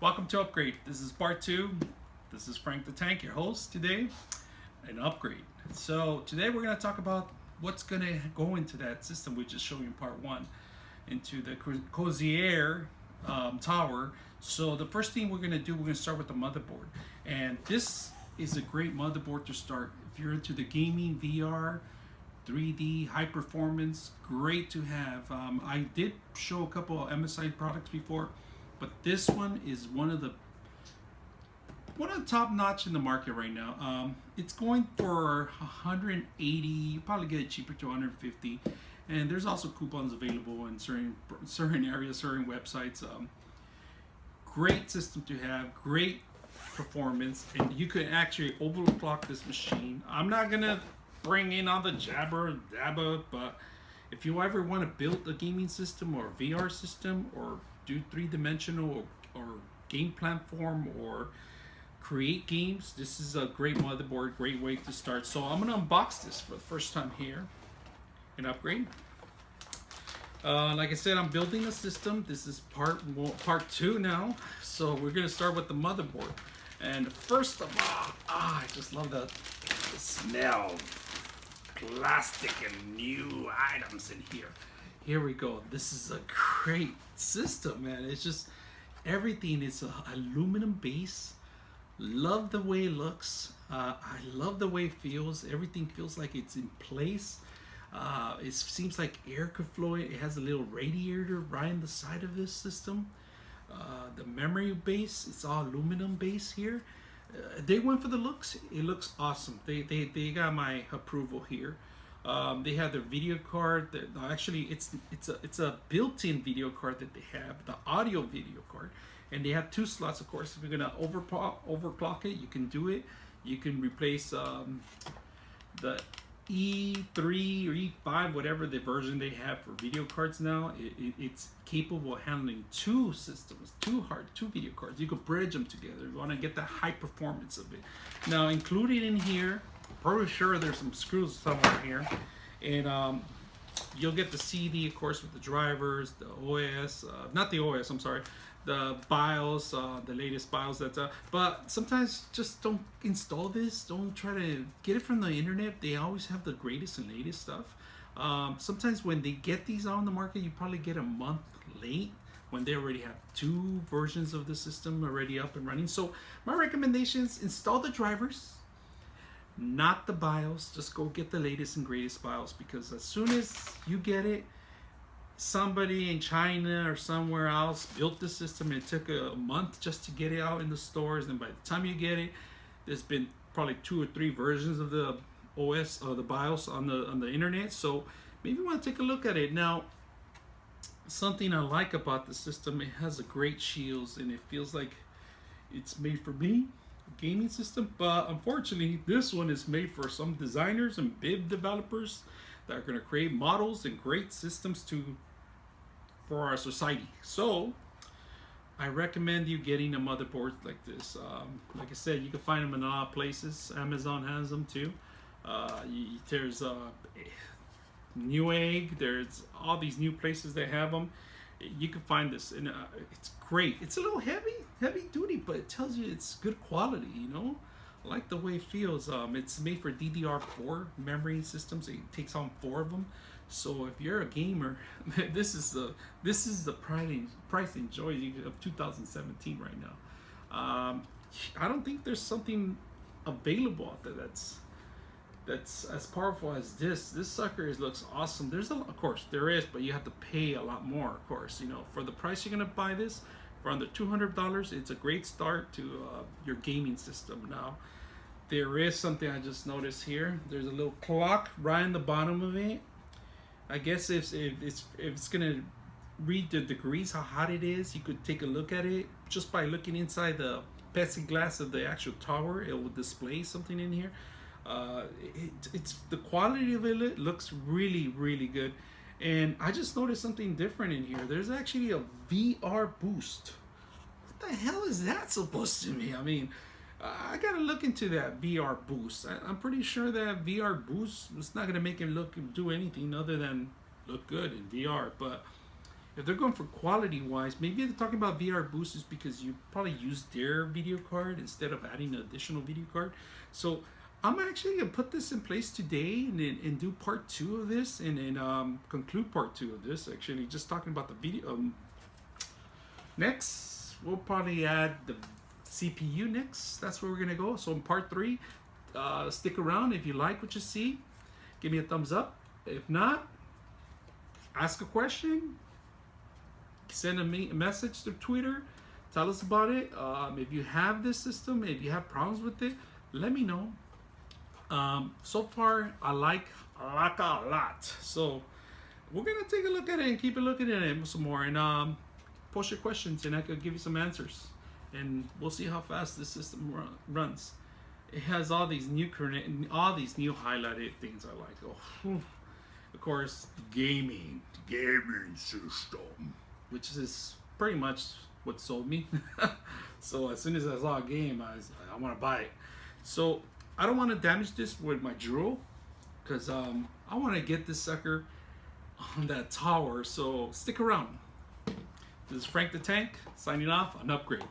Welcome to Upgrade. This is part 2. This is Frank the Tank, your host today, an upgrade. So today we're going to talk about what's going to go into that system we just showed you in part 1, into the Cozier tower. So the first thing we're going to do, we're going to start with the motherboard. And this is a great motherboard to start. If you're into the gaming, VR, 3D, high performance, great to have. I did show a couple of MSI products before, but this one is one of the top notch in the market right now. It's going for 180. You probably get it cheaper to 150, and there's also coupons available in certain areas, certain websites. Great system to have, great performance, and you could actually overclock this machine. I'm not gonna bring in all the jabber dabba, but if you ever want to build a gaming system or a VR system or do three-dimensional or game platform or create games, this is a great motherboard, great way to start. So I'm gonna unbox this for the first time here in Upgrade. Like I said, I'm building a system. This is part 2 now. So we're gonna start with the motherboard. And first of all, I just love the smell. Plastic and new items in here. Here we go. This is a great system, man. It's just everything. It's a aluminum base. Love the way it looks. I love the way it feels. Everything feels like it's in place. It seems like air could flow. It has a little radiator right in the side of this system. The memory base, it's all aluminum base here. They went for the looks. It looks awesome. They got my approval here. They have their video card. Actually, it's a built-in video card that they have, the audio video card, and they have 2 slots. Of course, if you're gonna overclock it, you can do it. You can replace the E3 or E5, whatever the version they have for video cards now. It's capable of handling 2 systems, 2 video cards. You could bridge them together. You want to get the high performance of it. Now, included in here, probably sure there's some screws somewhere here, and you'll get the CD, of course, with the drivers, the OS, not the OS, I'm sorry, the BIOS, the latest BIOS that's but sometimes just don't install this. Don't try to get it from the internet. They always have the greatest and latest stuff. Sometimes when they get these on the market, you probably get a month late when they already have 2 versions of the system already up and running. So my recommendation is install the drivers, not the BIOS. Just go get the latest and greatest BIOS, because as soon as you get it, somebody in China or somewhere else built the system, and it took a month just to get it out in the stores, and by the time you get it, there's been probably 2 or 3 versions of the OS or the BIOS on the internet. So maybe you want to take a look at it. Now, something I like about the system, it has a great shields, and it feels like it's made for me, a gaming system. But unfortunately, this one is made for some designers and bib developers that are going to create models and great systems for our society. So I recommend you getting a motherboard like this. Like I said, you can find them in a lot of places. Amazon has them too. There's Newegg. There's all these new places that have them. You can find this, and it's great. It's a little heavy duty, but it tells you it's good quality. You know, I like the way it feels. It's made for DDR4 memory systems. It takes on 4 of them. So if you're a gamer, this is the price and joy of 2017 right now. I don't think there's something available out there that's as powerful as this. This sucker looks awesome. Of course there is, but you have to pay a lot more. Of course, you know, for the price you're gonna buy this for under $200, it's a great start to your gaming system. Now, there is something I just noticed here. There's a little clock right in the bottom of it. I guess if it's gonna read the degrees, how hot it is, you could take a look at it just by looking inside the plexiglass of the actual tower. It will display something in here. It's the quality of it looks really, really good. And I just noticed something different in here. There's actually a VR boost. What the hell is that supposed to mean? I mean, I gotta look into that VR boost. I'm pretty sure that VR boost is not gonna make him do anything other than look good in VR. But if they're going for quality wise, maybe they're talking about VR boosters because you probably use their video card instead of adding an additional video card. So I'm actually gonna put this in place today and do part 2 of this and conclude part 2 of this. Actually, just talking about the video. Next, we'll probably add the CPU next. That's where we're gonna go. So in part 3, stick around. If you like what you see, give me a thumbs up. If not, ask a question. Send a message through Twitter. Tell us about it. If you have this system, if you have problems with it, let me know. So far, I like a lot. So we're gonna take a look at it and keep a look at it some more, and post your questions, and I could give you some answers. And we'll see how fast this system runs. It has all these new highlighted things I like. Oh, of course, gaming system, which is pretty much what sold me. So as soon as I saw a game, I want to buy it. So I don't want to damage this with my drill, because I want to get this sucker on that tower. So stick around. This is Frank the Tank signing off on Upgrade.